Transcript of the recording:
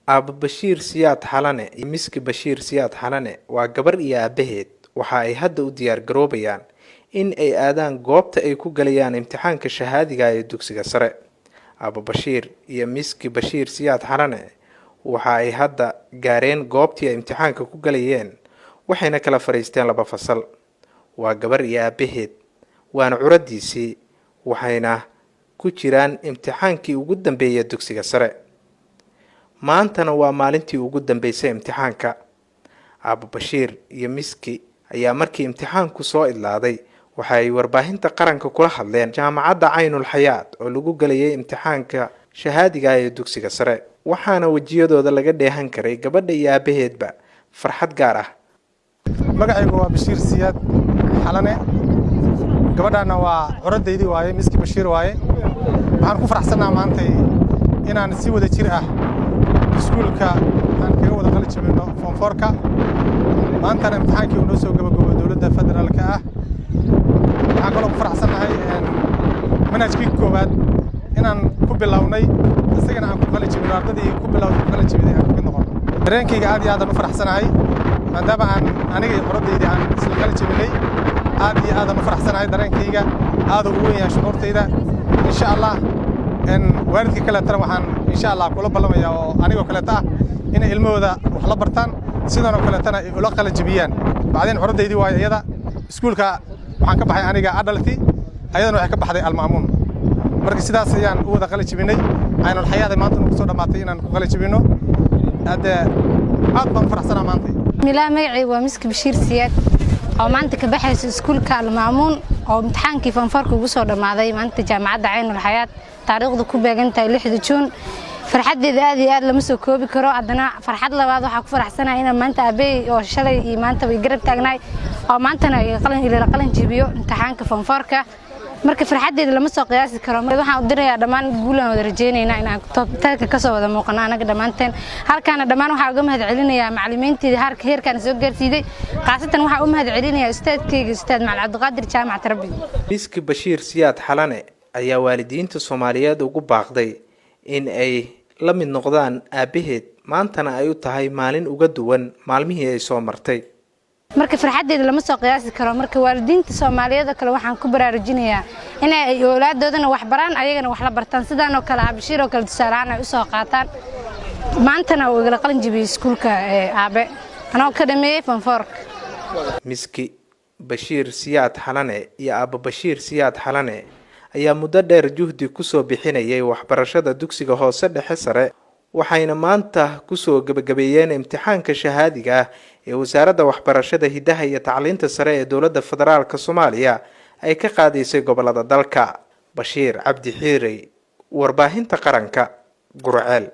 Abu Bashir Siyaad Xalane iyo Miski Bashir Siyaad Xalane waa gabar iyo aabaheed waxa ay hadda u diyaar garoobayaan in ay aadaan goobta ay ku galayaan imtixaanka shahaadiga ee dugsiga sare. Abu Bashir iyo Miski Bashir Siyaad Xalane waxa ay hadda gaareen goobtii ay imtixaanka ku galayeen waxayna kala fariisteen laba fasal. Waa gabar iyo aabaheed waana curadiisii waxayna ku jiraan imtixaankii ugu dambeeyay dugsiga sare. maantana waa maalintii ugu dambeysay imtixaanka. Abu Bashir iyo Miski ayaa markii imtixaanku soo idlaaday waxa ay warbaahinta qaranka kula hadleen jaamacadda Aynul Hayaat oo lagu galayay imtixaanka shahaadiga ee dugsiga sare. waxaana wajiyadooda laga dheehan karay gabadha iyo aabaheedba farxad gaar ah. magacaygu waa Bashir Siyaad Xalane, gabadhana waa curadeydii waaye, Miski Bashir waaye. waxaan ku faraxsanahay maanta inaan si wada jir ah iskuulka aan kaga wada qalin jabino form 4ka. maantana imtixaankii uu noo soo gabagabo dowladda federaalka ah. waxaan kaloo ku faraxsanahay manhajkii koowaad inaan ku bilownay isagana aan ku qalin jabino ardadii ku bilowday qalin jabinay aan ka noqon. dareenkayga aad iyo aad aan u faraxsanahay maadaama aan aniga curadeydii aan isla qalin jabinay. aad iyo aad aan u faraxsanahay dareenkayga aad u weyn yahay shucuurtayda. insha Allah waalidka kale tan waxaan insha Allah kula balamayaa oo aniga kale taa in ilmahooda wax la bartaan sidoo kale tan ay ula qalin jabiyaan. bacdeen curadeydii waa iyada iskuulka waxaan ka baxay aniga adalti ayadana waxay ka baxday almaamuun. markii sidaas ayaan u wada qalin jabinay Aynul Hayaat maanta ku soo dhamaatay inaan ku qalin jabino. aad baan faraxsanahay maanta. milaa magacay waa Miski Bashir Siyaad oo maanta ka baxayso iskuulka almaamuun oo imtixaankii form 4 ugu soo dhamaaday maanta jaamacadda Aynul Hayaat taariikhdu ku beegantahay 6 Juun. farxadeeda aad iyo aad lama soo koobi karo. haddana farxad labaad waxaa ku faraxsanahay inaan maanta aabay oo shalay iyo maanta way garab taagnaay oo maantana qalin jabiyo imtixaanka form 4ka. marka farxadeeda lama soo qiyaasi karo. waxaan u dirayaa dhammaan guulaan wada rajeynaynaa inaan toobtaanka ka soo wada muuqano anaga dhammaanteen. halkaana dhammaan waxaan uga mahadcelinayaa macallimiinteeda heerkan soo gaarsiiday. qaasatan waxaan u mahadcelinayaa ustaadkayga Ustaad Macalin Cabdiqaadir Jaamac Tarbi. Miski Bashir Siyaad Xalane ayaa waalidiinta Soomaaliyeed ugu baaqday in ay la mid noqdaan aabaheed maantana ay u tahay maalin uga duwan maalmihii ay soo martay. marka farxadeeda lama soo qiyaasi karo. marka waalidiinta Soomaaliyeed kale waxaan ku baraarujinayaa in ay awlaadoodana wax baraan ayagana wax la bartaan sidaan oo kale Bashir oo kale tusaalahan ay u soo qaataan. maantana uu qalin jabiyay iskuulka aabe anoo ka dhameeyay form 4. Miski Bashir Siyaad Xalane iyo Abu Bashir Siyaad Xalane ayaa muddo dheer juhdi ku soo bixinayay waxbarashada dugsiga hoose dhexe sare waxayna maanta ku soo gabagabeeyeen imtixaanka shahaadiga ah ee wasaaradda waxbarashada hidaha iyo tacliinta sare ee dowladda federaalka Soomaaliya ay ka qaadaysay gobolada dalka. Bashiir Cabdi Xiirey, warbaahinta qaranka, Gurceel.